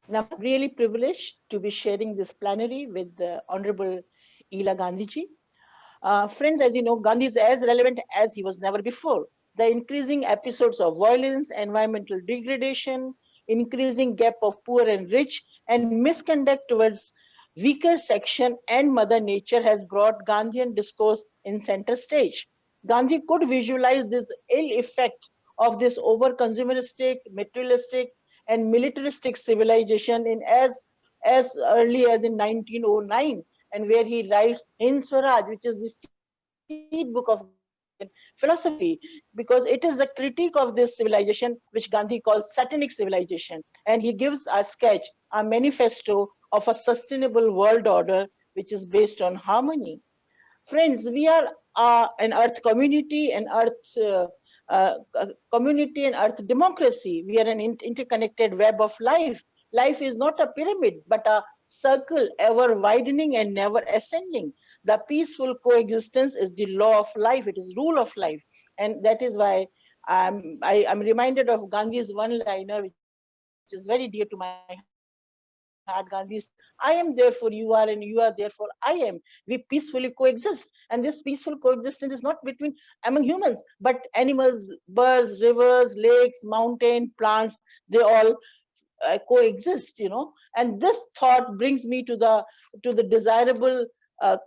And I'm really privileged to be sharing this plenary with the Honorable Ela Gandhiji. Friends, as you know, Gandhi is as relevant as he was never before. The increasing episodes of violence, environmental degradation, increasing gap of poor and rich, and misconduct towards weaker section and Mother Nature has brought Gandhian discourse in center stage. Gandhi could visualize this ill effect of this over-consumeristic, materialistic, and militaristic civilization in as early as in 1909, and where he writes in Swaraj, which is the seed book of Gandhian philosophy, because it is the critique of this civilization which Gandhi calls satanic civilization. And he gives a sketch, a manifesto of a sustainable world order which is based on harmony. Friends, we are an earth community, an earth community and earth democracy. We are an interconnected web of life. Life is not a pyramid, but a circle ever widening and never ascending. The peaceful coexistence is the law of life. It is rule of life. And that is why I'm reminded of Gandhi's one-liner, which is very dear to my heart. Gandhi says, I am there for you are and you are there for I am. We peacefully coexist. And this peaceful coexistence is not between among humans, but animals, birds, rivers, lakes, mountain, plants, they all coexist, and this thought brings me to the desirable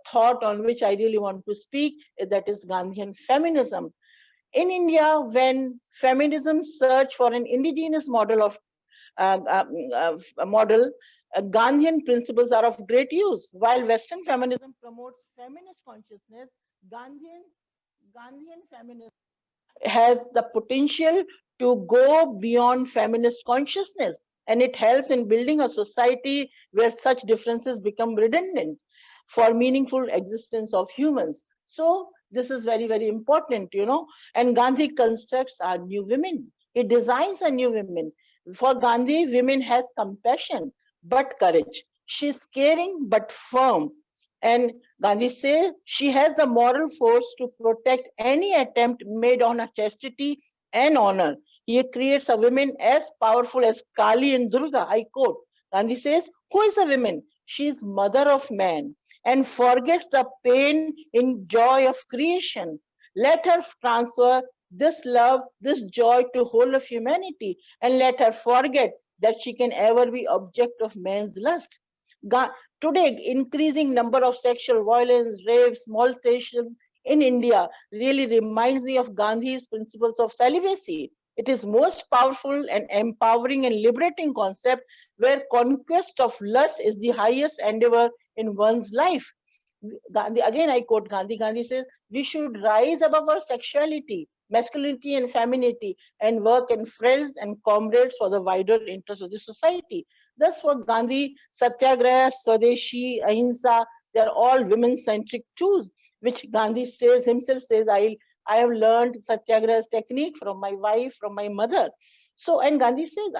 thought on which I really want to speak, that is Gandhian feminism. In India, when feminism searched for an indigenous model of uh, uh, model, Gandhian principles are of great use. While Western feminism promotes feminist consciousness, Gandhian Gandhian feminism has the potential to go beyond feminist consciousness, and it helps in building a society where such differences become redundant for meaningful existence of humans. So this is very, very important, and Gandhi constructs our new women. He designs a new women. For Gandhi, women has compassion but courage. She's caring but firm. And Gandhi says she has the moral force to protect any attempt made on her chastity and honor. He creates a woman as powerful as Kali and Durga. I quote. Gandhi says, who is a woman? She is mother of man and forgets the pain in joy of creation. Let her transfer this love, this joy to whole of humanity, and let her forget that she can ever be object of man's lust. Today, increasing number of sexual violence, rapes, molestation in India really reminds me of Gandhi's principles of celibacy. It is most powerful and empowering and liberating concept where conquest of lust is the highest endeavor in one's life. Gandhi, again I quote Gandhi. Gandhi says, we should rise above our sexuality, masculinity and femininity, and work in friends and comrades for the wider interest of the society. Thus for Gandhi, Satyagraha, Swadeshi, Ahimsa, they are all women-centric tools, which Gandhi says himself says, I have learned Satyagraha's technique from my wife, from my mother. So, and Gandhi says,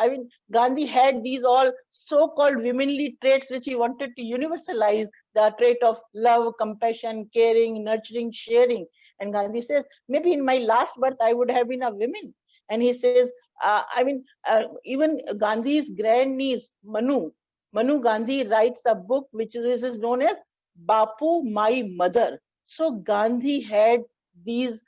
Gandhi had these all so-called womanly traits which he wanted to universalize, the trait of love, compassion, caring, nurturing, sharing. And Gandhi says, maybe in my last birth, I would have been a woman. And he says, even Gandhi's grandniece, Manu Gandhi writes a book which is known as Bapu, My Mother. So Gandhi had these,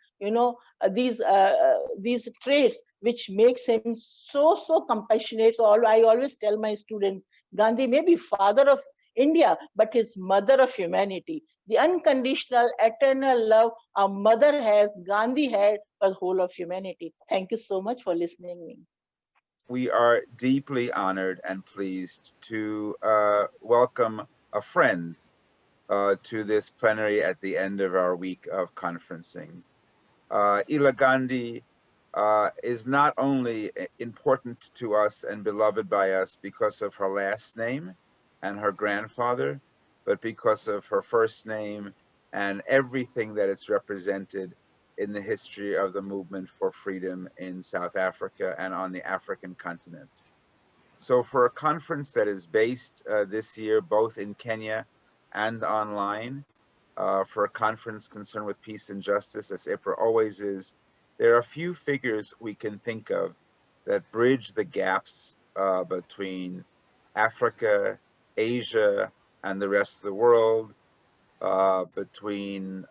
these traits which makes him so compassionate. So I always tell my students, Gandhi may be father of India, but his mother of humanity. The unconditional, eternal love a mother has, Gandhi had for the whole of humanity. Thank you so much for listening to me. We are deeply honored and pleased to welcome a friend to this plenary at the end of our week of conferencing. Ela Gandhi is not only important to us and beloved by us because of her last name and her grandfather, but because of her first name and everything that it's represented in the history of the movement for freedom in South Africa and on the African continent. So for a conference that is based this year both in Kenya and online, for a conference concerned with peace and justice, as IPRA always is, there are a few figures we can think of that bridge the gaps between Africa, Asia, and the rest of the world, between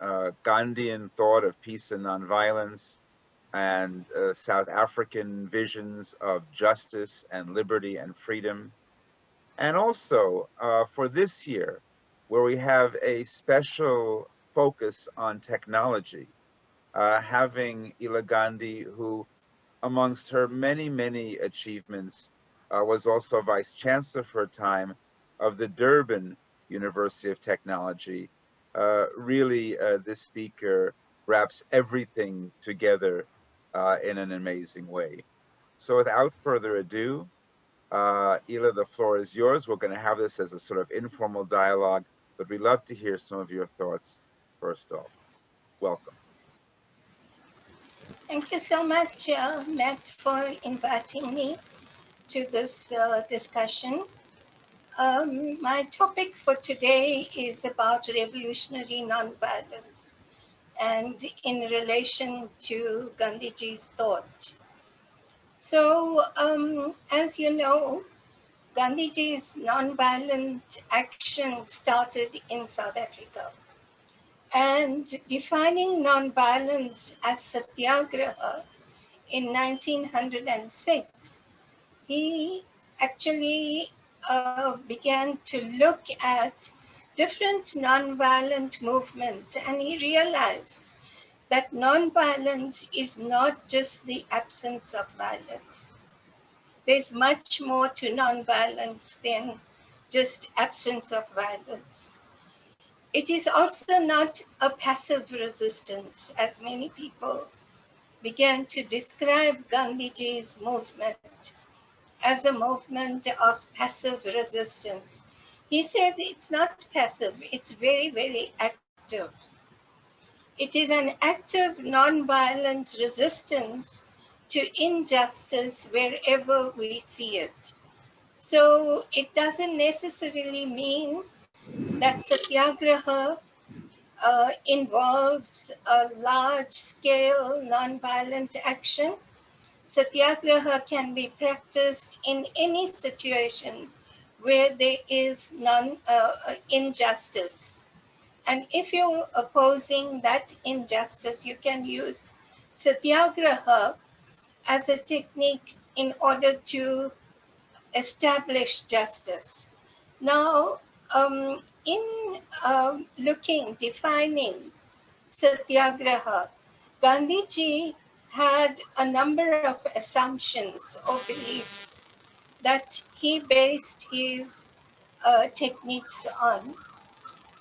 Gandhian thought of peace and nonviolence and South African visions of justice and liberty and freedom. And also for this year, where we have a special focus on technology, having Ela Gandhi, who amongst her many, many achievements, was also Vice Chancellor for a time of the Durban University of Technology. Really, this speaker wraps everything together in an amazing way. So without further ado, Ela, the floor is yours. We're going to have this as a sort of informal dialogue, but we'd love to hear some of your thoughts first off. Welcome. Thank you so much, Matt, for inviting me to this discussion. My topic for today is about revolutionary nonviolence and in relation to Gandhiji's thought. So, as you know, Gandhiji's nonviolent action started in South Africa. And defining nonviolence as satyagraha in 1906, he actually began to look at different nonviolent movements, and he realized that nonviolence is not just the absence of violence. There's much more to nonviolence than just absence of violence. It is also not a passive resistance, as many people began to describe Gandhiji's movement as a movement of passive resistance. He said it's not passive, it's very, very active. It is an active, non-violent resistance to injustice wherever we see it. So it doesn't necessarily mean that satyagraha involves a large-scale non-violent action. Satyagraha can be practiced in any situation where there is injustice. And if you're opposing that injustice, you can use satyagraha as a technique in order to establish justice. Now, defining satyagraha, Gandhiji had a number of assumptions or beliefs that he based his techniques on.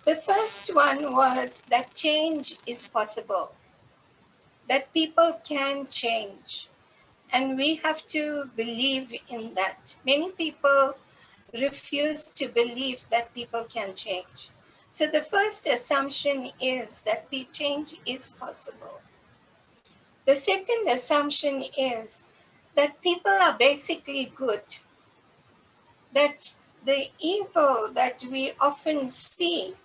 The first one was that change is possible, that people can change, and we have to believe in that. Many people refuse to believe that people can change. So the first assumption is that change is possible. The second assumption is that people are basically good, that the evil that we often see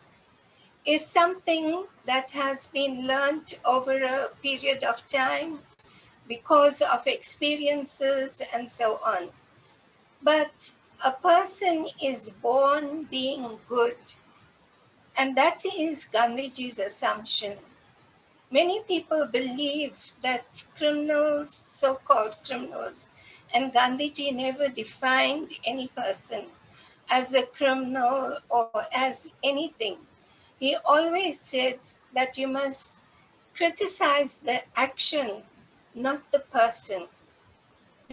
is something that has been learned over a period of time because of experiences and so on. But a person is born being good, and that is Gandhiji's assumption. Many people believe that criminals, so-called criminals, and Gandhiji never defined any person as a criminal or as anything. He always said that you must criticize the action, not the person,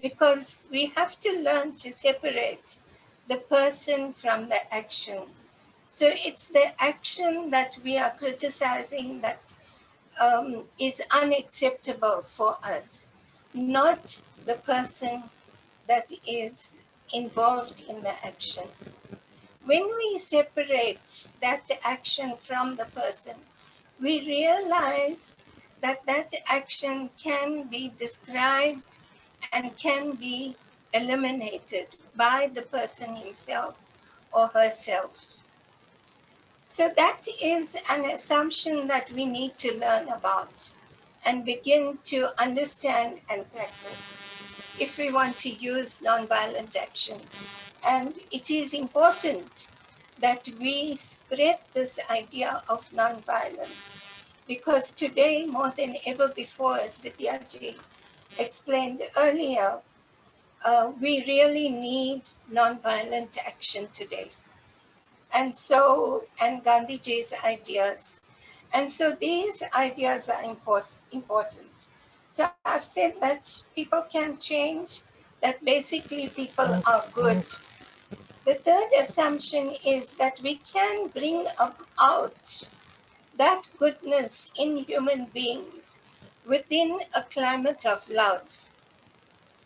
because we have to learn to separate the person from the action. So it's the action that we are criticizing that is unacceptable for us, not the person that is involved in the action. When we separate that action from the person, we realize that that action can be described and can be eliminated by the person himself or herself. So that is an assumption that we need to learn about and begin to understand and practice. if we want to use nonviolent action. And it is important that we spread this idea of nonviolence, because today, more than ever before, as Vidya Jain explained earlier, we really need nonviolent action today. And so, and Gandhiji's ideas. And so these ideas are important. So I've said that people can change, that basically people are good. The third assumption is that we can bring out that goodness in human beings within a climate of love.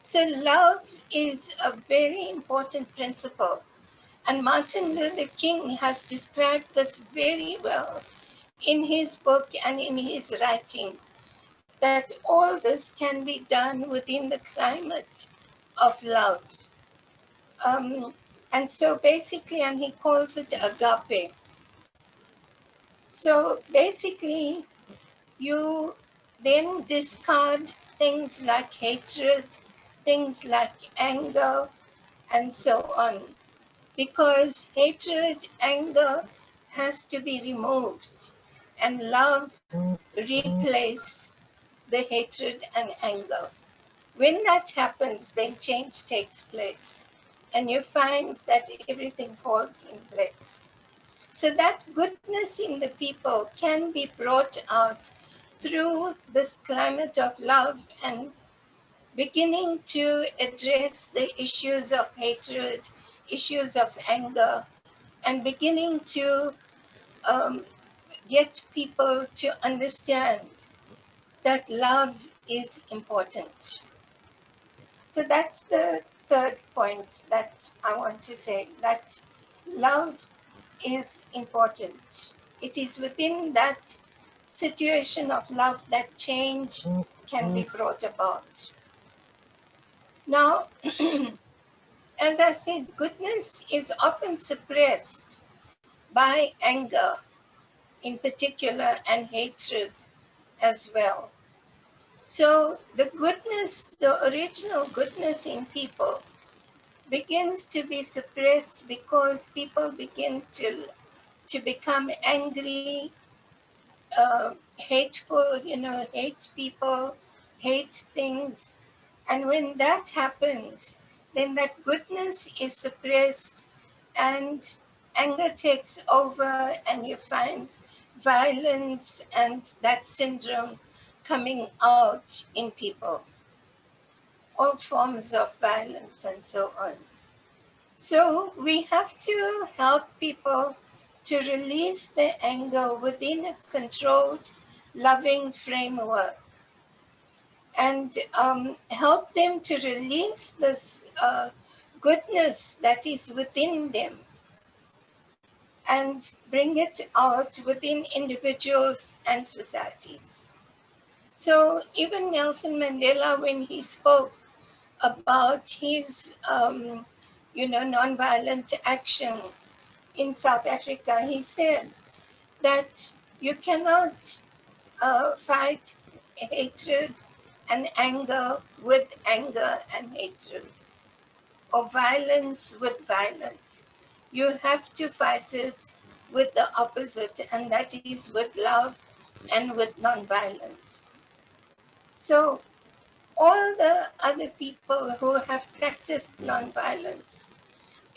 So love is a very important principle. And Martin Luther King has described this very well in his book and in his writing, that all this can be done within the climate of love. And so basically, and he calls it agape. So basically, you then discard things like hatred, things like anger, and so on. Because hatred, anger has to be removed, and love replace the hatred and anger. When that happens, then change takes place, and you find that everything falls in place. So that goodness in the people can be brought out through this climate of love and beginning to address the issues of hatred, issues of anger, and beginning to get people to understand that love is important. So that's the third point that I want to say, that love is important. It is within that situation of love that change can be brought about. Now, as I said, goodness is often suppressed by anger in particular and hatred as well. So the goodness, the original goodness in people begins to be suppressed because people begin to become angry, hateful, hate people, hate things. And when that happens, then that goodness is suppressed and anger takes over, and you find violence and that syndrome coming out in people, all forms of violence and so on. So we have to help people to release their anger within a controlled, loving framework, and help them to release this goodness that is within them and bring it out within individuals and societies. So even Nelson Mandela, when he spoke about his, nonviolent action in South Africa, he said that you cannot fight hatred and anger with anger and hatred, or violence with violence. You have to fight it with the opposite, and that is with love and with nonviolence. So all the other people who have practiced nonviolence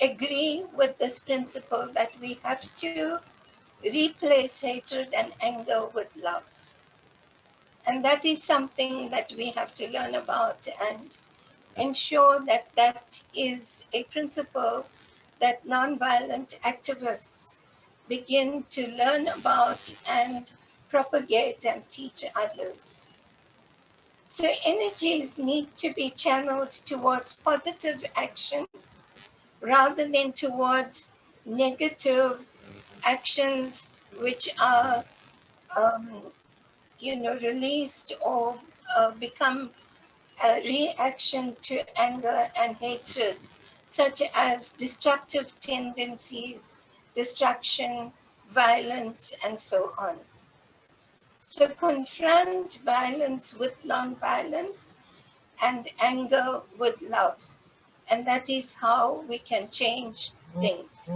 agree with this principle that we have to replace hatred and anger with love. And that is something that we have to learn about and ensure that that is a principle that nonviolent activists begin to learn about and propagate and teach others. So energies need to be channeled towards positive action rather than towards negative actions which are, released or become a reaction to anger and hatred, such as destructive tendencies, destruction, violence, and so on. So confront violence with non-violence and anger with love. And that is how we can change things.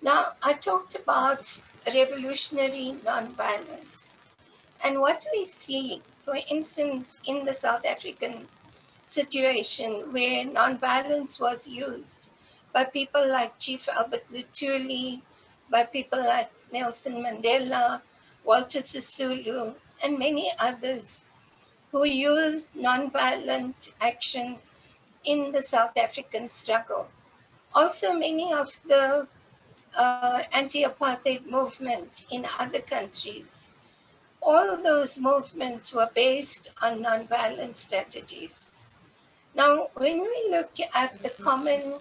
Now, I talked about revolutionary nonviolence. And what we see, for instance, in the South African situation where nonviolence was used by people like Chief Albert Luthuli, by people like Nelson Mandela, Walter Sisulu, and many others who used nonviolent action in the South African struggle. Also, many of the anti-apartheid movement in other countries, all of those movements were based on nonviolent strategies. Now, when we look at the common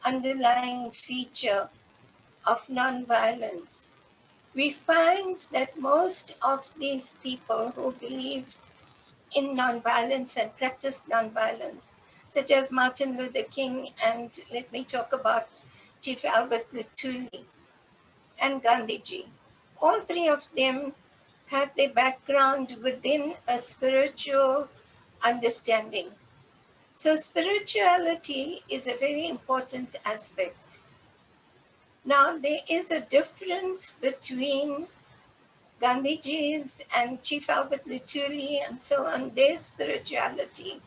underlying feature of nonviolence, we find that most of these people who believed in nonviolence and practiced nonviolence, such as Martin Luther King, and let me talk about Chief Albert Luthuli and Gandhiji. All three of them had their background within a spiritual understanding. So spirituality is a very important aspect. Now, there is a difference between Gandhiji's and Chief Albert Luthuli and so on, their spirituality,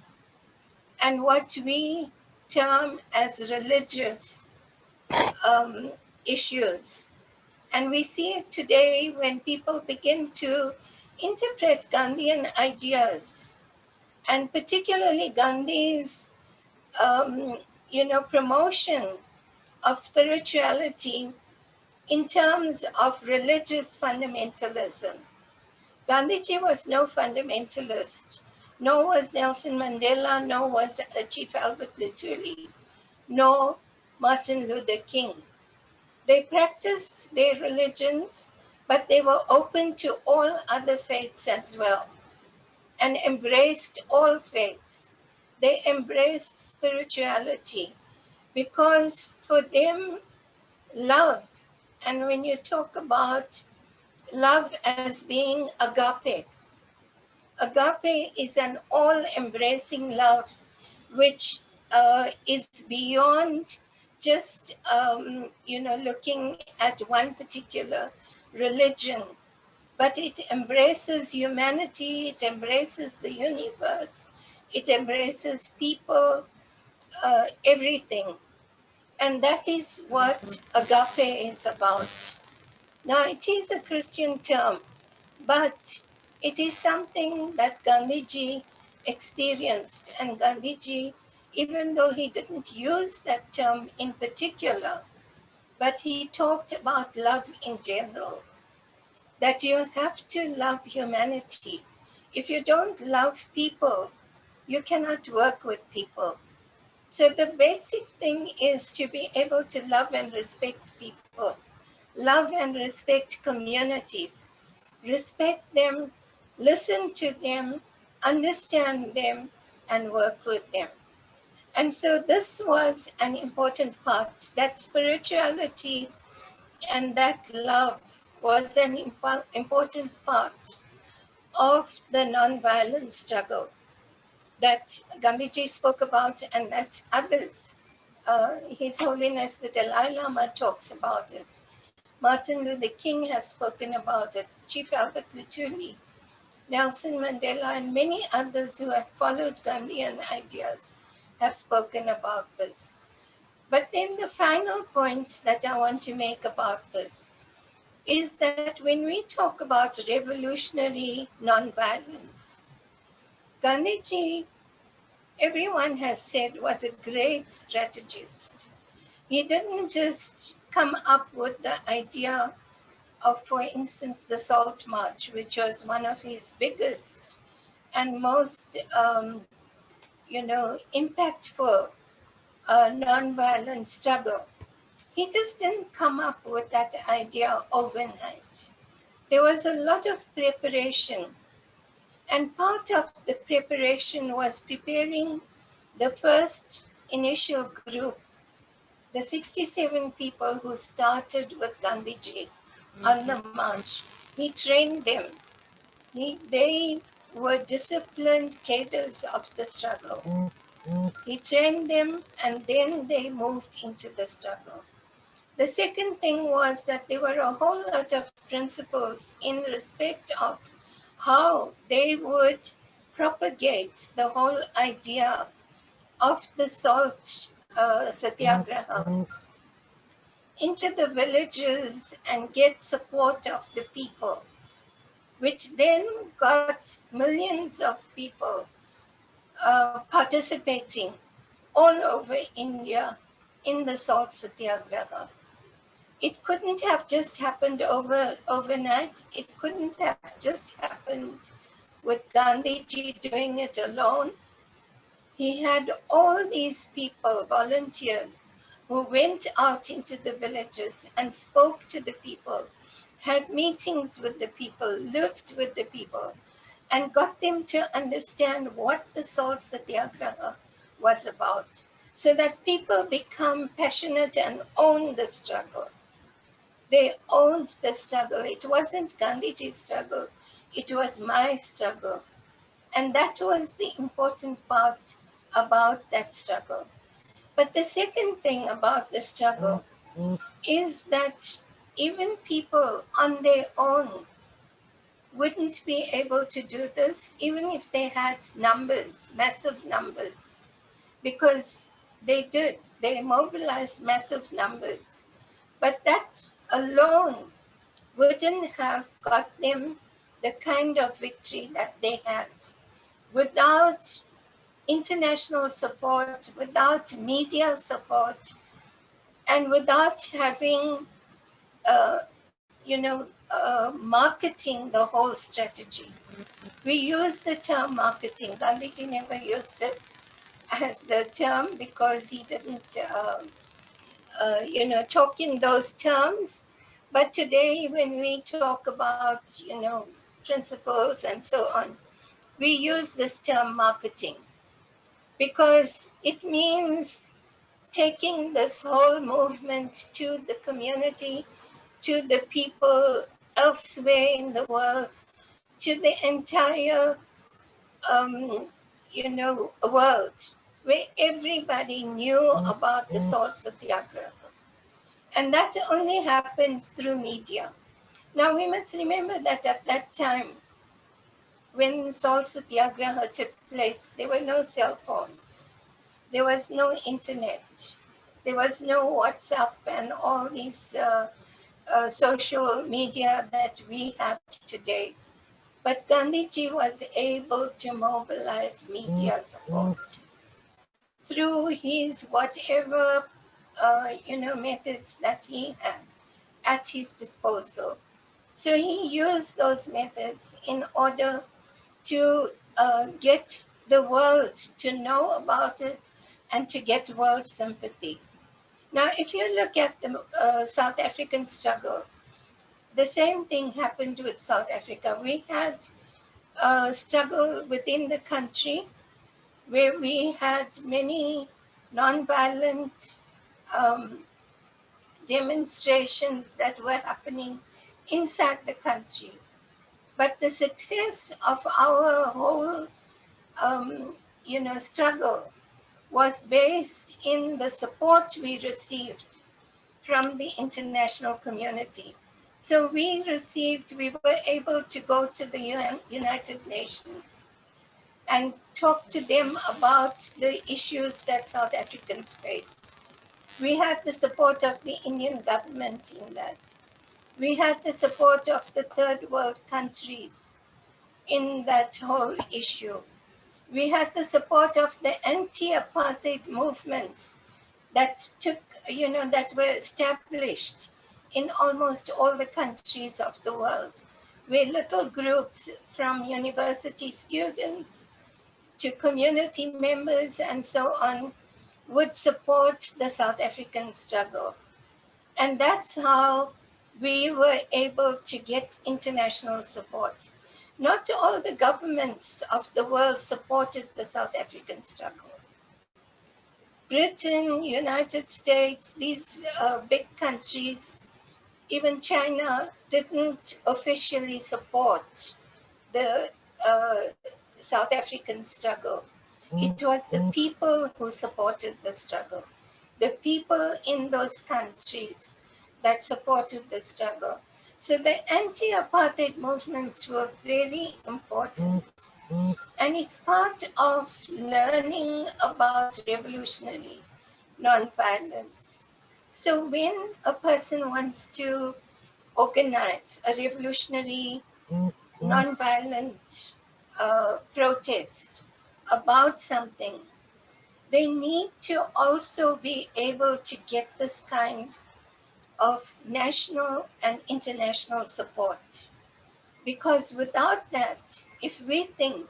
and what we term as religious issues. And we see it today when people begin to interpret Gandhian ideas, and particularly Gandhi's, promotion of spirituality in terms of religious fundamentalism. Gandhiji was no fundamentalist, nor was Nelson Mandela, nor was Chief Albert Luthuli, nor Martin Luther King. They practiced their religions, but they were open to all other faiths as well and embraced all faiths. They embraced spirituality because for them, love, and when you talk about love as being agape, agape is an all-embracing love which is beyond just looking at one particular religion, but it embraces humanity, it embraces the universe, it embraces people, everything. And that is what agape is about. Now, it is a Christian term, but it is something that Gandhiji experienced. And Gandhiji, even though he didn't use that term in particular, but he talked about love in general, that you have to love humanity. If you don't love people, you cannot work with people. So the basic thing is to be able to love and respect people, love and respect communities, respect them, listen to them, understand them, and work with them. And so this was an important part, that spirituality and that love was an important part of the nonviolent struggle that Gandhiji spoke about and that others, His Holiness the Dalai Lama talks about it. Martin Luther King has spoken about it, Chief Albert Luthuli, Nelson Mandela, and many others who have followed Gandhian ideas have spoken about this. But then the final point that I want to make about this is that when we talk about revolutionary nonviolence, Gandhiji, everyone has said, was a great strategist. He didn't just come up with the idea of, for instance, the Salt March, which was one of his biggest and most, impactful nonviolent struggle. He just didn't come up with that idea overnight. There was a lot of preparation, and part of the preparation was preparing the first initial group, the 67 people who started with Gandhiji on the march. He trained them. They were disciplined cadres of the struggle. He trained them and then they moved into the struggle. The second thing was that there were a whole lot of principles in respect of how they would propagate the whole idea of the salt satyagraha into the villages and get support of the people, which then got millions of people participating all over India in the salt satyagraha. It couldn't have just happened overnight. It couldn't have just happened with Gandhiji doing it alone. He had all these people, volunteers, who went out into the villages and spoke to the people, had meetings with the people, lived with the people, and got them to understand what the salt satyagraha was about, so that people become passionate and own the struggle. They owned the struggle. It wasn't Gandhiji's struggle, it was my struggle. And that was the important part about that struggle. But the second thing about the struggle is that even people on their own wouldn't be able to do this, even if they had numbers, massive numbers, because they mobilized massive numbers. But that alone wouldn't have got them the kind of victory that they had without international support, without media support, and without having, uh, marketing the whole strategy. We use the term marketing. Gandhiji never used it as the term because he didn't, talk in those terms. But today, when we talk about, principles and so on, we use this term marketing because it means taking this whole movement to the community, to the people elsewhere in the world, to the entire, world, where everybody knew about the salt satyagraha. And that only happens through media. Now we must remember that at that time, when salt satyagraha took place, there were no cell phones. There was no internet. There was no WhatsApp and all these social media that we have today. But Gandhiji was able to mobilize media support through his whatever methods that he had at his disposal. So he used those methods in order to get the world to know about it and to get world sympathy. Now, if you look at the South African struggle, the same thing happened with South Africa. We had a struggle within the country where we had many nonviolent demonstrations that were happening inside the country. But the success of our whole, struggle was based in the support we received from the international community. So we were able to go to the United Nations and talk to them about the issues that South Africans faced. We had the support of the Indian government in that. We had the support of the third world countries in that whole issue. We had the support of the anti-apartheid movements that that were established in almost all the countries of the world, where little groups from university students to community members and so on would support the South African struggle. And that's how we were able to get international support. Not all the governments of the world supported the South African struggle. Britain, United States, these big countries, even China, didn't officially support the South African struggle. It was the people who supported the struggle, the people in those countries that supported the struggle. So the anti-apartheid movements were very important. And it's part of learning about revolutionary nonviolence. So when a person wants to organize a revolutionary nonviolent protest about something, they need to also be able to get this kind of national and international support. Because without that, if we think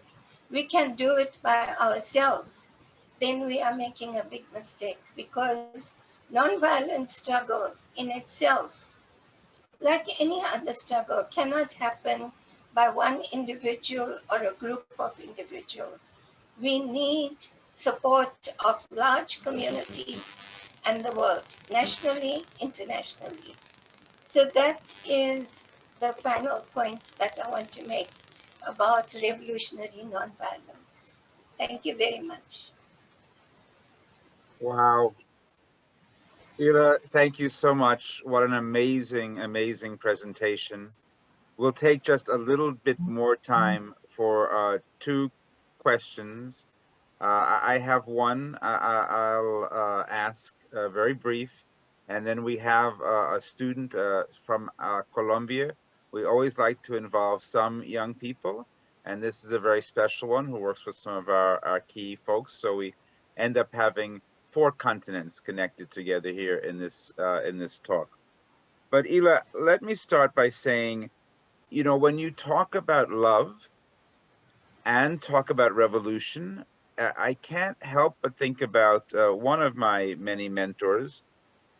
we can do it by ourselves, then we are making a big mistake, because nonviolent struggle in itself, like any other struggle, cannot happen by one individual or a group of individuals. We need support of large communities and the world, nationally, internationally. So that is the final point that I want to make about revolutionary nonviolence. Thank you very much. Wow. Ela, thank you so much. What an amazing, amazing presentation. We'll take just a little bit more time for two questions. I have one I'll ask, very brief, and then we have a student from Colombia. We always like to involve some young people, and this is a very special one who works with some of our key folks. So we end up having 4 continents connected together here in this talk. But Ela, let me start by saying, you know, when you talk about love and talk about revolution, I can't help but think about one of my many mentors,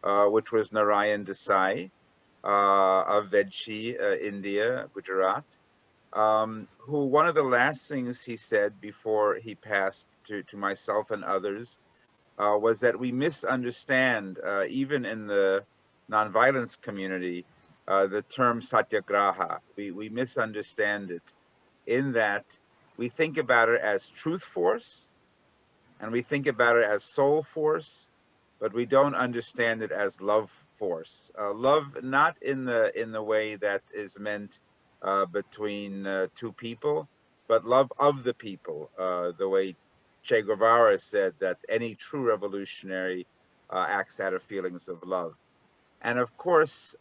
which was Narayan Desai of Vedchi, India, Gujarat, who one of the last things he said before he passed to myself and others was that we misunderstand, even in the nonviolence community, the term satyagraha. We misunderstand it in that we think about it as truth force and we think about it as soul force, but we don't understand it as love force. Love not in the way that is meant between two people, but love of the people, the way Che Guevara said that any true revolutionary acts out of feelings of love. And of course,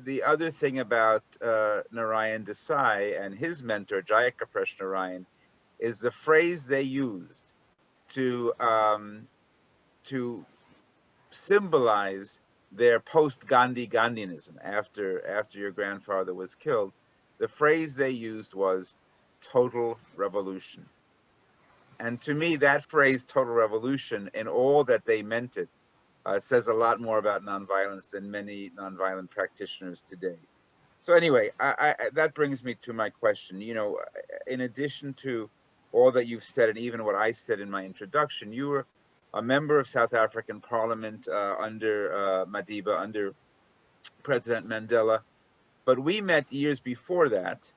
the other thing about Narayan Desai and his mentor, Jayaprakash Narayan, is the phrase they used to symbolize their post-Gandhi Gandhianism after your grandfather was killed. The phrase they used was total revolution. And to me, that phrase, total revolution, in all that they meant it, says a lot more about nonviolence than many nonviolent practitioners today. So anyway, that brings me to my question. You know, in addition to all that you've said, and even what I said in my introduction, you were a member of South African Parliament under Madiba, under President Mandela. But we met years before that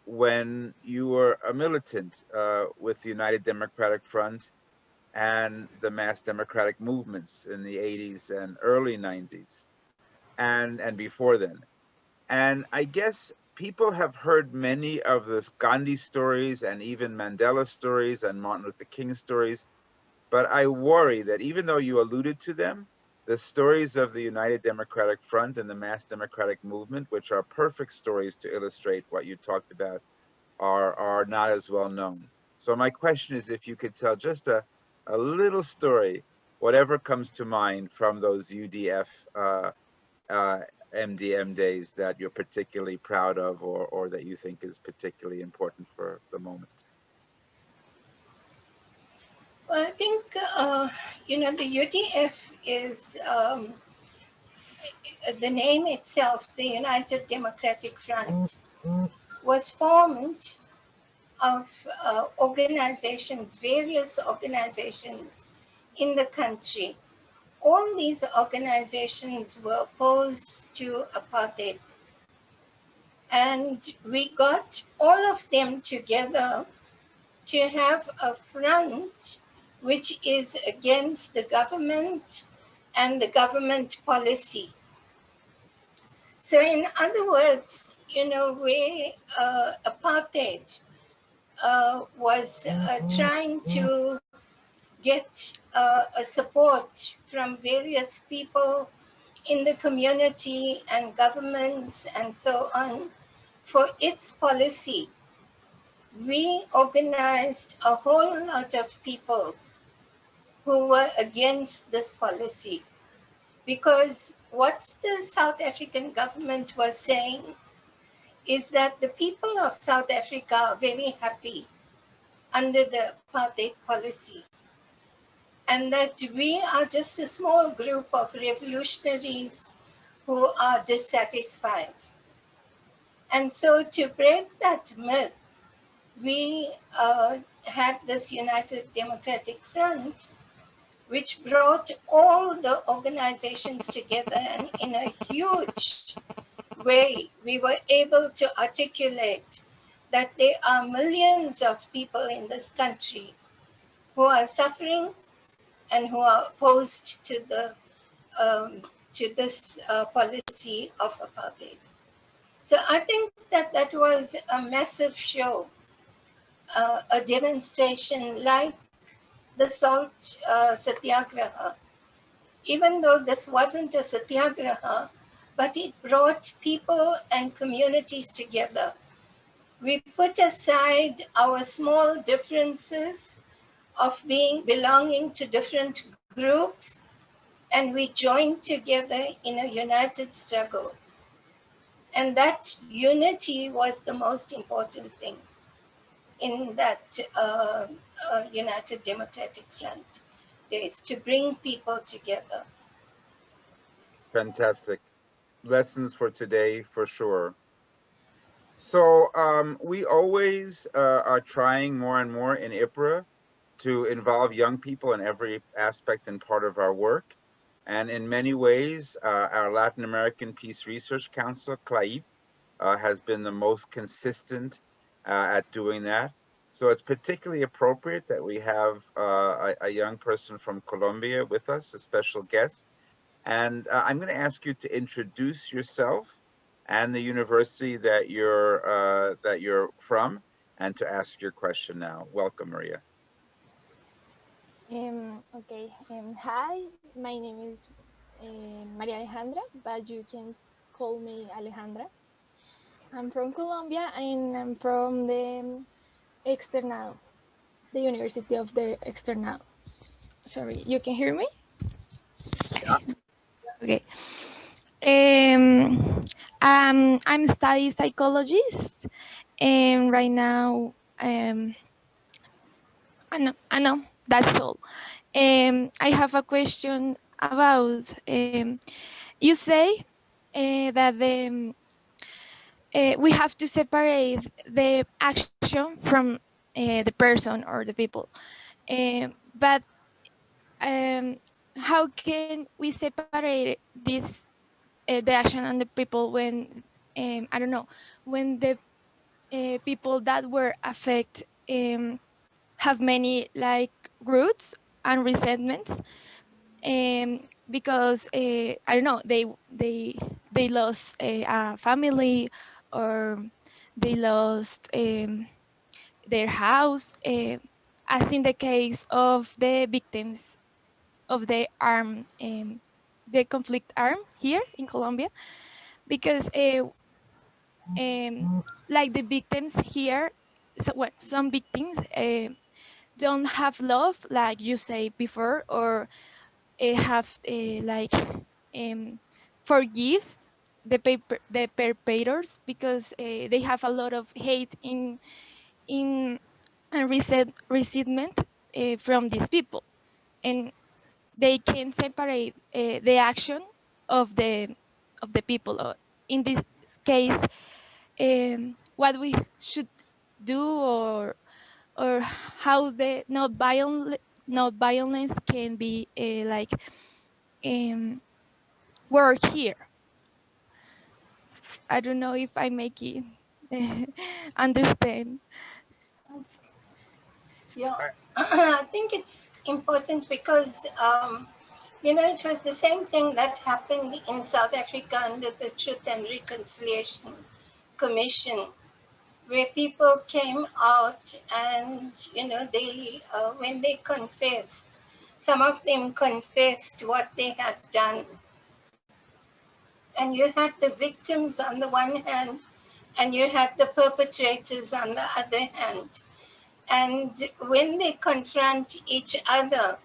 when you were a militant with the United Democratic Front and the mass democratic movements in the 80s and early 90s and before then. And I guess people have heard many of the Gandhi stories and even Mandela stories and Martin Luther King stories, but I worry that even though you alluded to them, the stories of the United Democratic Front and the mass democratic movement, which are perfect stories to illustrate what you talked about, are not as well known. So my question is if you could tell just a little story, whatever comes to mind from those UDF MDM days that you're particularly proud of or that you think is particularly important for the moment. Well, I think, the UDF is the name itself, the United Democratic Front, was formed of organizations, various organizations in the country. All these organizations were opposed to apartheid. And we got all of them together to have a front which is against the government and the government policy. So in other words, where apartheid was trying to get a support from various people in the community and governments and so on for its policy, we organized a whole lot of people who were against this policy. Because what the South African government was saying is that the people of South Africa are very happy under the apartheid policy, and that we are just a small group of revolutionaries who are dissatisfied. And so to break that myth, we had this United Democratic Front, which brought all the organizations together, and in a huge way, we were able to articulate that there are millions of people in this country who are suffering and who are opposed to this policy of apartheid. So I think that that was a massive show, a demonstration like the salt satyagraha. Even though this wasn't a satyagraha, but it brought people and communities together. We put aside our small differences of belonging to different groups, and we joined together in a united struggle. And that unity was the most important thing in that United Democratic Front, is to bring people together. Fantastic. Lessons for today, for sure. So we always are trying more and more in IPRA to involve young people in every aspect and part of our work. And in many ways, our Latin American Peace Research Council, CLAIP, has been the most consistent at doing that. So it's particularly appropriate that we have a young person from Colombia with us, a special guest. And I'm going to ask you to introduce yourself and the university that you're from, and to ask your question now. Welcome, Maria. Okay. Hi, my name is María Alejandra, but you can call me Alejandra. I'm from Colombia and I'm from the Externado, the University of the Externado. Sorry, you can hear me? Yeah. Okay. I'm studying psychologist, and right now, I know that's all. I have a question about. You say that we have to separate the action from the person or the people. But how can we separate this the action and the people when I don't know, when the people that were affected have many like roots and resentments, because I don't know, they lost a family, or they lost their house, as in the case of the victims of the conflict arm here in Colombia, because like the victims here, so well, some victims don't have love, like you say before, or have like forgive the perpetrators, because they have a lot of hate in and resentment from these people, and they can separate the action of the people. In this case, what we should do, or how the not violence can be like work here. I don't know if I make it understand. Yeah, I, I think it's important because, it was the same thing that happened in South Africa under the Truth and Reconciliation Commission, where people came out and, they, when they confessed, some of them confessed what they had done. And you had the victims on the one hand, and you had the perpetrators on the other hand. And when they confront each other,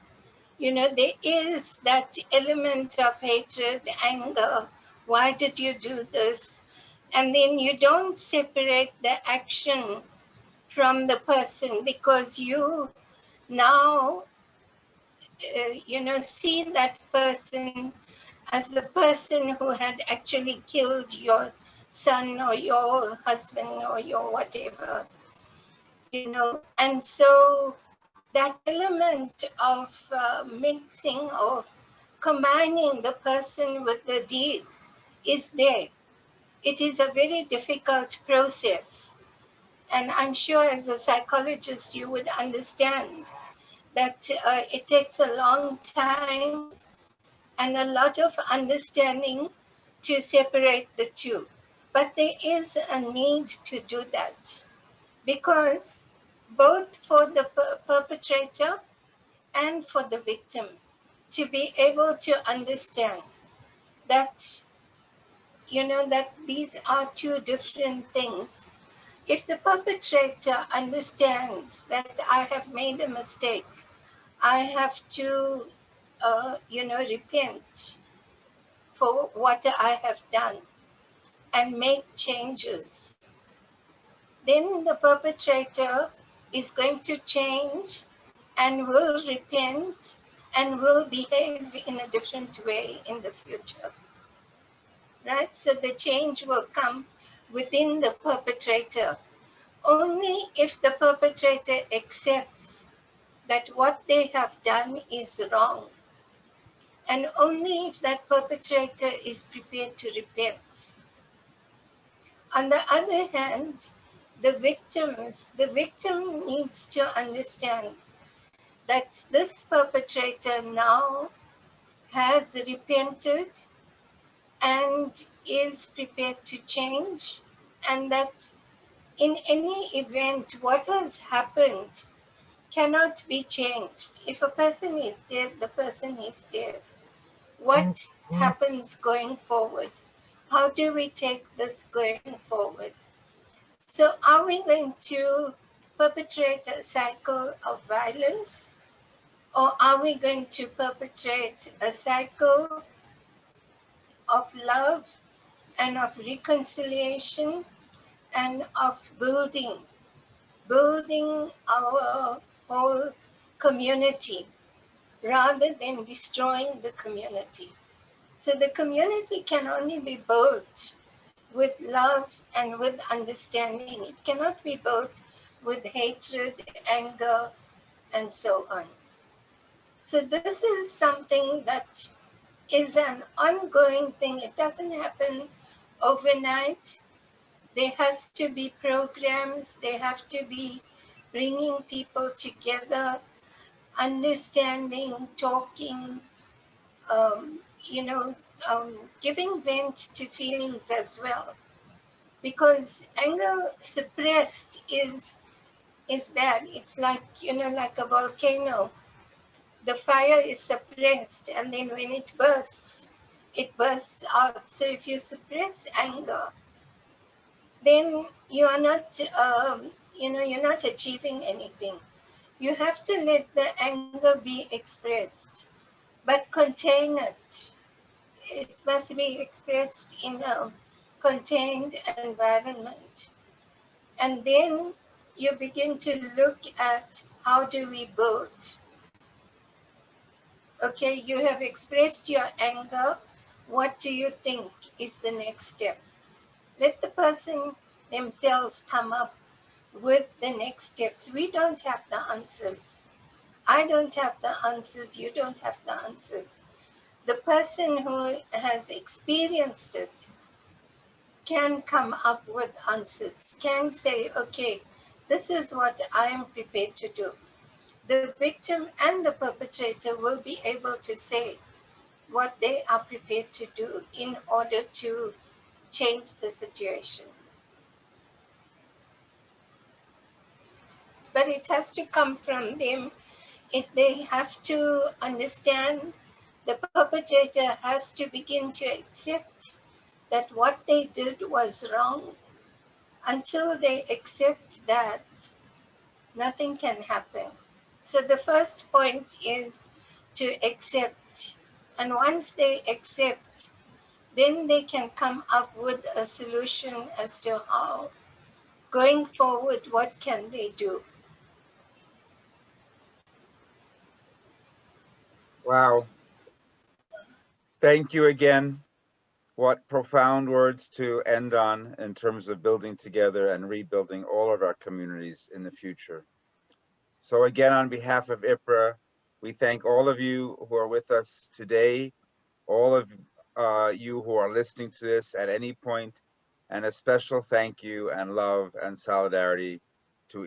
there is that element of hatred, anger. Why did you do this? And then you don't separate the action from the person because you now, see that person as the person who had actually killed your son or your husband or your whatever, And so that element of mixing or combining the person with the deed is there. It is a very difficult process. And I'm sure as a psychologist, you would understand that it takes a long time and a lot of understanding to separate the two. But there is a need to do that because both for the perpetrator and for the victim to be able to understand that, that these are two different things. If the perpetrator understands that I have made a mistake, I have to, repent for what I have done and make changes, then the perpetrator is going to change and will repent and will behave in a different way in the future, right? So the change will come within the perpetrator only if the perpetrator accepts that what they have done is wrong, and only if that perpetrator is prepared to repent. On the other hand, the victim needs to understand that this perpetrator now has repented and is prepared to change, and that in any event, what has happened cannot be changed. If a person is dead, the person is dead. What happens going forward? How do we take this going forward? So are we going to perpetrate a cycle of violence, or are we going to perpetrate a cycle of love and of reconciliation and of building our whole community rather than destroying the community? So the community can only be built with love and with understanding. It cannot be built with hatred, anger, and so on. So this is something that is an ongoing thing. It doesn't happen overnight. There has to be programs. There have to be bringing people together, understanding, talking, um, you know, giving vent to feelings as well. Because anger suppressed is bad. It's like, like a volcano. The fire is suppressed, and then when it bursts out. So if you suppress anger, then you are not, you're not achieving anything. You have to let the anger be expressed, but contain it. It must be expressed in a contained environment. And then you begin to look at how do we build. Okay, you have expressed your anger. What do you think is the next step? Let the person themselves come up with the next steps. We don't have the answers. I don't have the answers. You don't have the answers. The person who has experienced it can come up with answers, can say, okay, this is what I am prepared to do. The victim and the perpetrator will be able to say what they are prepared to do in order to change the situation. But it has to come from them. They have to understand, the perpetrator has to begin to accept that what they did was wrong. Until they accept that, nothing can happen. So the first point is to accept. And once they accept, then they can come up with a solution as to how, going forward, what can they do? Wow. Thank you again. What profound words to end on in terms of building together and rebuilding all of our communities in the future. So again, on behalf of IPRA, we thank all of you who are with us today, all of you who are listening to this at any point, and a special thank you and love and solidarity to